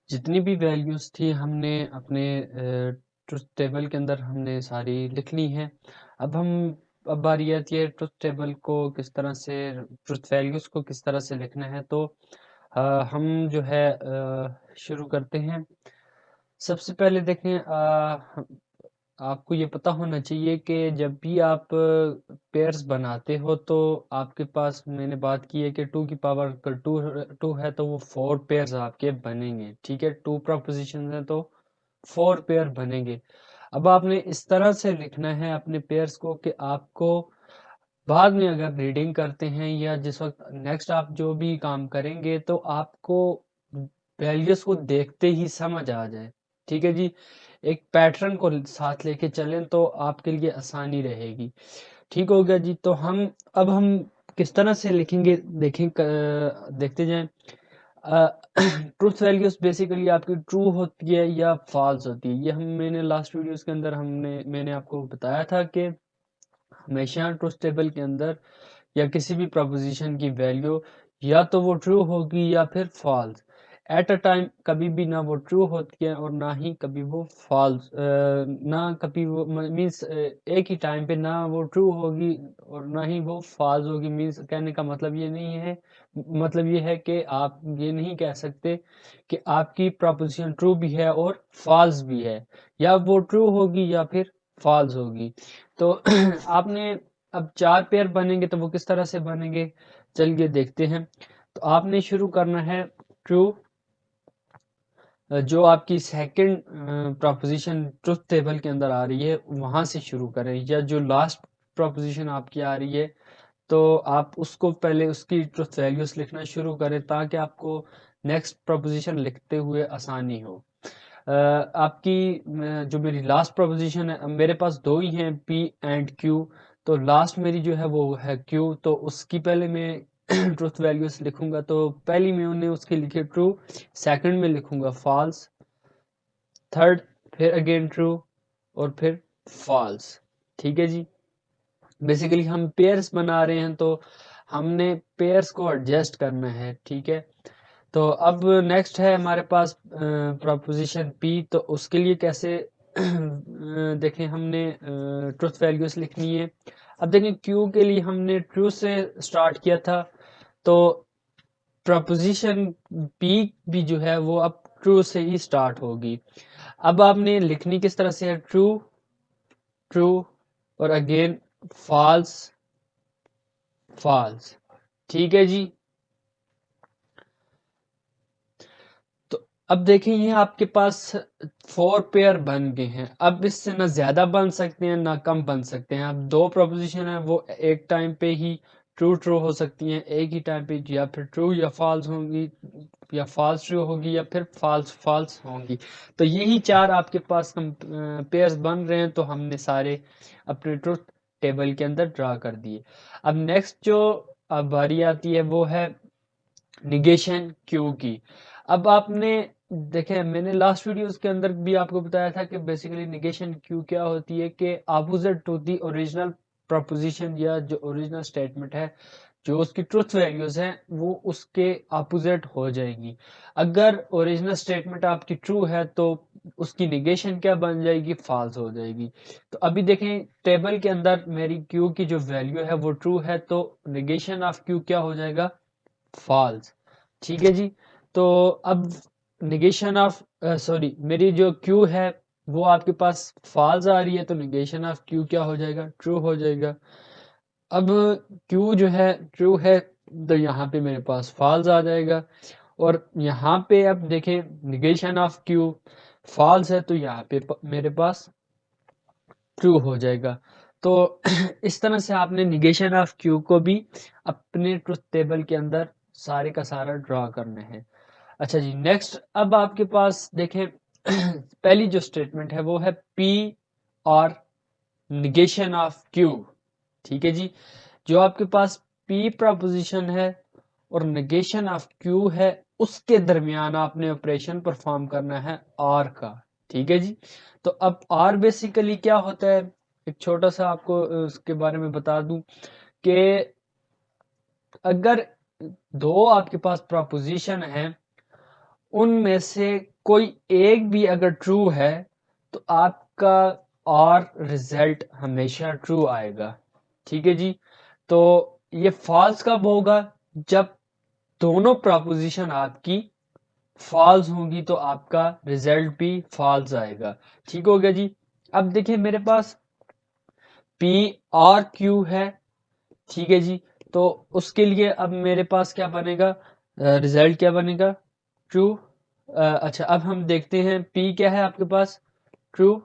जितनी भी वैल्यूज़ थी हमने अपने ट्रुथ टेबल के अंदर हमने सारी लिख ली हैं। अब बारी आती है ट्रुथ टेबल को किस तरह से ट्रुथ वैल्यूज़ को किस तरह से लिखना है। तो हम जो है शुरू करते हैं। सबसे पहले देखें, आपको ये पता होना चाहिए कि जब भी आप पेयर्स बनाते हो तो आपके पास, मैंने बात की है कि 2 की पावर अगर 2 है तो वो 4 पेयर्स आपके बनेंगे। ठीक है, 2 प्रोपोज़िशन है तो 4 पेयर बनेंगे। अब आपने इस तरह से लिखना है अपने पेयर्स को कि आपको बाद में अगर रीडिंग करते हैं या जिस वक्त नेक्स्ट आप जो भी काम करेंगे तो आपको वैल्यूज को देखते ही समझ आ जाए। ठीक है जी, एक पैटर्न को साथ लेके चलें तो आपके लिए आसानी रहेगी। ठीक हो गया जी। तो हम किस तरह से लिखेंगे, देखते जाएं। ट्रूथ वैल्यूज बेसिकली आपकी ट्रू होती है या फॉल्स होती है। ये मैंने लास्ट वीडियोस के अंदर मैंने आपको बताया था कि हमेशा ट्रूथ टेबल के अंदर या किसी भी प्रोपोजिशन की वैल्यू या तो वो ट्रू होगी या फिर फॉल्स। एट अ टाइम कभी भी ना वो ट्रू होती है और ना ही कभी वो फॉल्स, ना कभी वो मीन्स एक ही टाइम पे ना वो ट्रू होगी और ना ही वो फॉल्स होगी। मीन्स कहने का मतलब ये नहीं है, मतलब ये है कि आप ये नहीं कह सकते कि आपकी प्रोपोजिशन ट्रू भी है और फॉल्स भी है, या वो ट्रू होगी या फिर फॉल्स होगी। तो आपने अब 4 पेयर बनेंगे तो वो किस तरह से बनेंगे, चलिए देखते हैं। तो आपने शुरू करना है ट्रू, जो आपकी सेकंड प्रोपोजिशन ट्रुथ टेबल के अंदर आ रही है वहां से शुरू करें, या जो लास्ट प्रोपोजिशन आपकी आ रही है तो आप उसको पहले उसकी ट्रुथ वैल्यूज लिखना शुरू करें ताकि आपको नेक्स्ट प्रोपोजिशन लिखते हुए आसानी हो। आपकी जो मेरी लास्ट प्रोपोजिशन है, मेरे पास दो ही हैं, पी एंड क्यू। तो लास्ट मेरी जो है वो है क्यू, तो उसकी पहले मैं ट्रुथ वैल्यूज लिखूंगा। तो पहली में उन्हें उसकी लिखी ट्रू, सेकंड में लिखूंगा फॉल्स, थर्ड फिर अगेन ट्रू और फिर फॉल्स। ठीक है जी। बेसिकली हम पेयर्स बना रहे हैं तो हमने पेयर्स को एडजस्ट करना है। ठीक है, तो अब नेक्स्ट है हमारे पास प्रोपोजिशन पी। तो उसके लिए कैसे देखें, हमने ट्रुथ वैल्यूज लिखनी है। अब देखें क्यू के लिए हमने ट्रू से स्टार्ट किया था, तो प्रोपोजिशन पी भी जो है वो अब ट्रू से ही स्टार्ट होगी। अब आपने लिखनी किस तरह से है, ट्रू ट्रू और अगेन फॉल्स फॉल्स। ठीक है जी। तो अब देखें ये आपके पास 4 पेयर बन गए हैं। अब इससे ना ज्यादा बन सकते हैं ना कम बन सकते हैं। अब दो प्रोपोजिशन है वो एक टाइम पे ही ट्रू ट्रू हो सकती हैं, एक ही टाइम पे या फिर ट्रू या फॉल्स होंगी, या फॉल्स ट्रू होगी या फिर फॉल्स फॉल्स होंगी। तो यही 4 आपके पास पेयर्स बन रहे हैं, तो हमने सारे अपने ट्रुथ टेबल के अंदर ड्रा कर दिए। अब नेक्स्ट जो अब बारी आती है वो है निगेशन क्यू की। अब आपने देखे, मैंने लास्ट वीडियोस के अंदर भी आपको बताया था कि बेसिकली निगेशन क्यू क्या होती है कि opposite to the original proposition, या जो ओरिजिनल स्टेटमेंट है जो उसकी ट्रुथ वैल्यूज हैं वो उसके अपोजिट हो जाएगी। अगर ओरिजिनल स्टेटमेंट आपकी ट्रू है तो उसकी निगेशन क्या बन जाएगी, फॉल्स हो जाएगी। तो अभी देखें टेबल के अंदर मेरी क्यू की जो वैल्यू है वो ट्रू है, तो निगेशन ऑफ क्यू क्या हो जाएगा, फॉल्स। ठीक है जी। तो अब निगेशन ऑफ सॉरी, मेरी जो क्यू है वो आपके पास फॉल्स आ रही है, तो निगेशन ऑफ क्यू क्या हो जाएगा, ट्रू हो जाएगा। अब क्यू जो है ट्रू है तो यहाँ पे मेरे पास फॉल्स आ जाएगा, और यहाँ पे अब देखें निगेशन ऑफ क्यू फॉल्स है तो यहाँ पे मेरे पास ट्रू हो जाएगा। तो इस तरह से आपने निगेशन ऑफ क्यू को भी अपने ट्रुथ टेबल के अंदर सारे का सारा ड्रा करना है। अच्छा जी, नेक्स्ट अब आपके पास देखें पहली जो स्टेटमेंट है वो है पी और निगेशन ऑफ क्यू। ठीक है जी, जो आपके पास पी प्रपोजिशन है और नेगेशन ऑफ क्यू है, उसके दरमियान आपने ऑपरेशन परफॉर्म करना है आर का। ठीक है जी। तो अब आर बेसिकली क्या होता है, एक छोटा सा आपको उसके बारे में बता दूं कि अगर दो आपके पास प्रपोजिशन है, उनमें से कोई एक भी अगर ट्रू है तो आपका और रिजल्ट हमेशा ट्रू आएगा। ठीक है जी। तो ये फॉल्स कब होगा? जब दोनों प्रोपोजिशन आपकी फॉल्स होंगी तो आपका रिजल्ट भी फॉल्स आएगा। ठीक हो गया जी। अब देखिए मेरे पास P और Q है। ठीक है जी। तो उसके लिए अब मेरे पास क्या बनेगा, रिजल्ट क्या बनेगा? ट्रू। अच्छा, अब हम देखते हैं P क्या है आपके पास? ट्रू।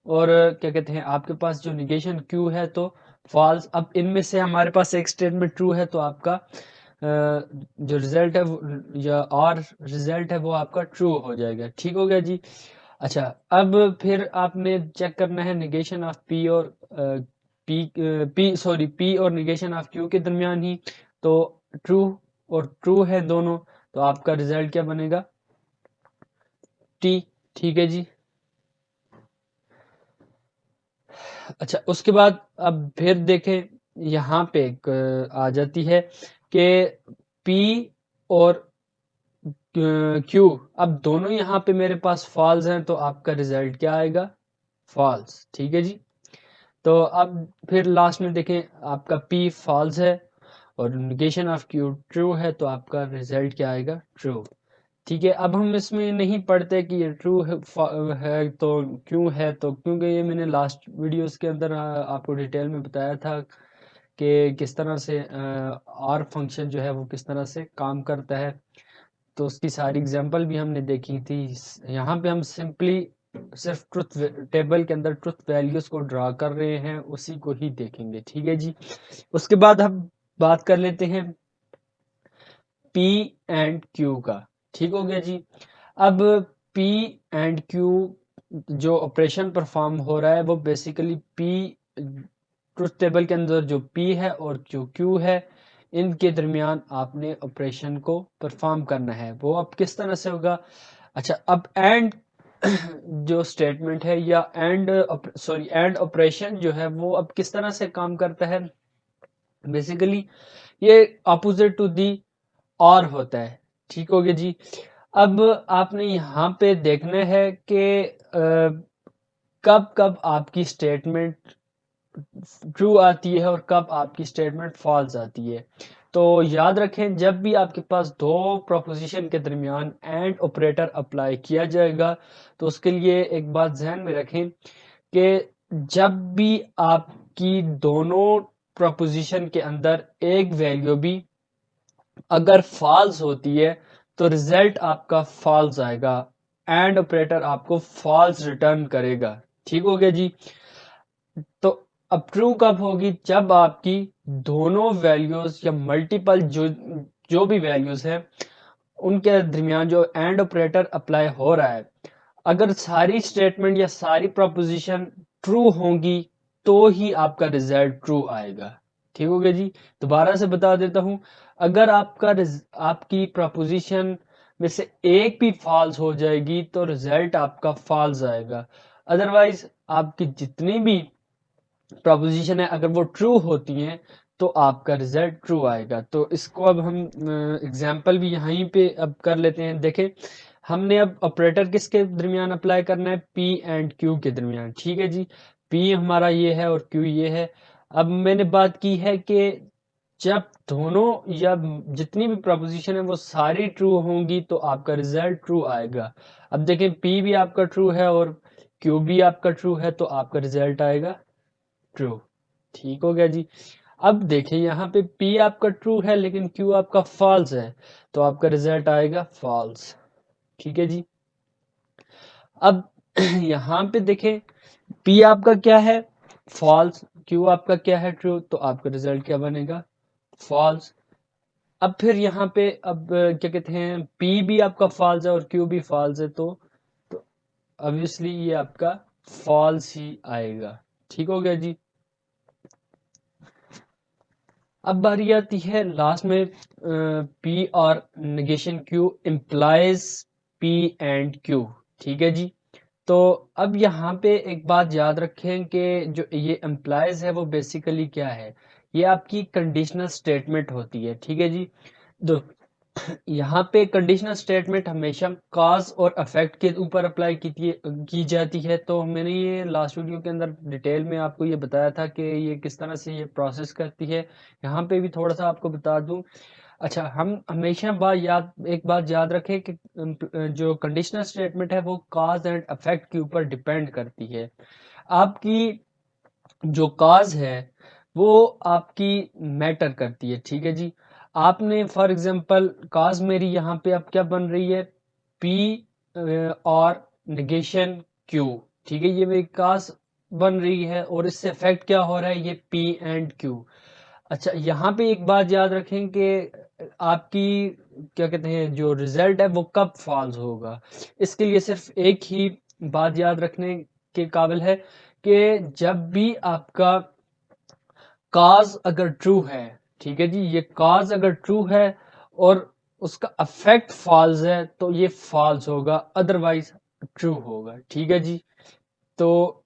और क्या कहते हैं आपके पास जो निगेशन Q है तो फॉल्स। अब इनमें से हमारे पास एक स्टेटमेंट ट्रू है तो आपका जो रिजल्ट है या और रिजल्ट है वो आपका ट्रू हो जाएगा। ठीक हो गया जी। अच्छा, अब फिर आपने चेक करना है निगेशन ऑफ पी और पी और निगेशन ऑफ क्यू के दरमियान ही। तो ट्रू और ट्रू है दोनों, तो आपका रिजल्ट क्या बनेगा? टी। ठीक है जी। अच्छा, उसके बाद अब फिर देखें, यहाँ पे एक आ जाती है कि P और Q, अब दोनों यहाँ पे मेरे पास फॉल्स हैं तो आपका रिजल्ट क्या आएगा? फॉल्स। ठीक है जी। तो अब फिर लास्ट में देखें, आपका P फॉल्स है और निगेशन ऑफ Q ट्रू है तो आपका रिजल्ट क्या आएगा? ट्रू। ठीक है। अब हम इसमें नहीं पढ़ते कि ये ट्रू है तो क्यों है, तो क्योंकि ये मैंने लास्ट वीडियोस के अंदर आपको डिटेल में बताया था कि किस तरह से आर फंक्शन जो है वो किस तरह से काम करता है। तो उसकी सारी एग्जांपल भी हमने देखी थी। यहाँ पे हम सिंपली सिर्फ ट्रुथ टेबल के अंदर ट्रुथ वैल्यूज को ड्रा कर रहे हैं, उसी को ही देखेंगे। ठीक है जी। उसके बाद हम बात कर लेते हैं P एंड Q का। ठीक हो गया जी। अब P एंड Q जो ऑपरेशन परफॉर्म हो रहा है वो बेसिकली P ट्रुथ टेबल के अंदर जो P है और जो Q है इनके दरमियान आपने ऑपरेशन को परफॉर्म करना है। वो अब किस तरह से होगा? अच्छा, अब एंड जो स्टेटमेंट है या एंड ऑपरेशन जो है वो अब किस तरह से काम करता है? बेसिकली ये अपोजिट टू दी और होता है। ठीक हो गया जी। अब आपने यहाँ पे देखना है कि कब कब आपकी स्टेटमेंट ट्रू आती है और कब आपकी स्टेटमेंट फॉल्स आती है। तो याद रखें, जब भी आपके पास दो प्रोपोजिशन के दरमियान एंड ऑपरेटर अप्लाई किया जाएगा तो उसके लिए एक बात ध्यान में रखें कि जब भी आपकी दोनों प्रोपोजिशन के अंदर एक वैल्यू भी अगर फॉल्स होती है तो रिजल्ट आपका फॉल्स आएगा, एंड ऑपरेटर आपको फॉल्स रिटर्न करेगा। ठीक हो गया जी। तो अब ट्रू कब होगी? जब आपकी दोनों वैल्यूज या मल्टीपल जो जो भी वैल्यूज है उनके दरमियान जो एंड ऑपरेटर अप्लाई हो रहा है, अगर सारी स्टेटमेंट या सारी प्रोपोजिशन ट्रू होंगी तो ही आपका रिजल्ट ट्रू आएगा। ठीक हो गया जी। दोबारा से बता देता हूं, अगर आपकी प्रोपोजिशन में से एक भी फॉल्स हो जाएगी तो रिजल्ट आपका फॉल्स आएगा। अदरवाइज आपकी जितनी भी प्रोपोजिशन है अगर वो ट्रू होती हैं तो आपका रिजल्ट ट्रू आएगा। तो इसको अब हम एग्जाम्पल भी यहीं पे अब कर लेते हैं। देखें, हमने अब ऑपरेटर किसके दरमियान अप्लाई करना है? P एंड Q के दरमियान। ठीक है जी। P हमारा ये है और Q ये है। अब मैंने बात की है कि जब दोनों या जितनी भी प्रोपोजिशन है वो सारी ट्रू होंगी तो आपका रिजल्ट ट्रू आएगा। अब देखें, P भी आपका ट्रू है और Q भी आपका ट्रू है तो आपका रिजल्ट आएगा ट्रू। ठीक हो गया जी। अब देखिए यहाँ पे P आपका ट्रू है लेकिन Q आपका फॉल्स है तो आपका रिजल्ट आएगा फॉल्स। ठीक है जी। अब यहाँ पे देखें, P आपका क्या है? फॉल्स। Q आपका क्या है? ट्रू। तो आपका रिजल्ट क्या बनेगा? फॉल्स। अब फिर यहाँ पे अब क्या कहते हैं, P भी आपका फॉल्स है और Q भी फॉल्स है तो ऑब्वियसली ये आपका फॉल्स ही आएगा। ठीक हो गया जी। अब बारी आती है लास्ट में P और negation Q implies P and Q। ठीक है जी। तो अब यहाँ पे एक बात याद रखें कि जो ये इम्प्लाइज है वो बेसिकली क्या है? ये आपकी कंडीशनल स्टेटमेंट होती है। ठीक है जी। दो यहाँ पे कंडीशनल स्टेटमेंट हमेशा कॉज और अफेक्ट के ऊपर अप्लाई की जाती है। तो मैंने ये लास्ट वीडियो के अंदर डिटेल में आपको ये बताया था कि ये किस तरह से ये प्रोसेस करती है। यहाँ पे भी थोड़ा सा आपको बता दूं। अच्छा, हम हमेशा एक बात याद रखें कि जो कंडीशनल स्टेटमेंट है वो कॉज एंड अफेक्ट के ऊपर डिपेंड करती है। आपकी जो कॉज है वो आपकी मैटर करती है, ठीक है जी। आपने फॉर एग्जांपल कॉज मेरी यहाँ पे अब क्या बन रही है, पी और नेगेशन क्यू, ठीक है, ये मेरी कॉज बन रही है और इससे इफेक्ट क्या हो रहा है, ये पी एंड क्यू। अच्छा, यहाँ पे एक बात याद रखें कि आपकी क्या कहते हैं जो रिजल्ट है वो कब फॉल्स होगा। इसके लिए सिर्फ एक ही बात याद रखने के काबिल है कि जब भी आपका काज अगर ट्रू है, ठीक है जी, ये काज अगर ट्रू है और उसका अफेक्ट फॉल्स है तो ये फॉल्स होगा, अदरवाइज ट्रू होगा, ठीक है जी। तो